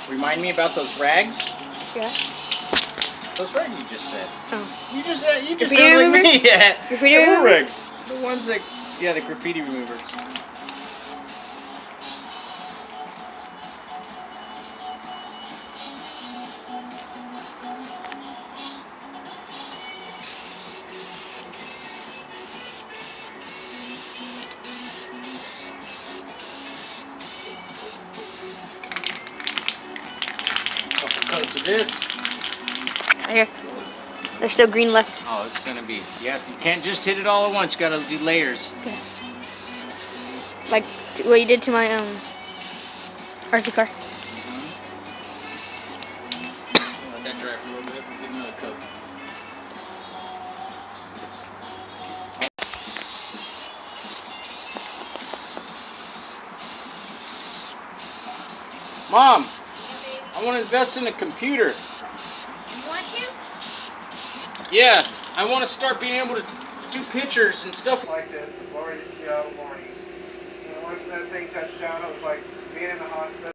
Remind me about those rags. Yeah. Those rags you just said. Oh. You just said Graffiti like remover? me. Yeah. Graffiti What remover? rags? The ones that, yeah, the graffiti removers. Couple coats of this. Here. There's still green left. Oh, it's gonna be. Yeah, you can't just hit it all at once. You gotta do layers. Yeah. Like what you did to my RC car. Let that dry for a little bit. Give another coat. Mom, I want to invest in a computer. You want to? Yeah, I want to start being able to do pictures and stuff. Like this, the glory of the morning. And once that thing touched down, it was like being in the hospital.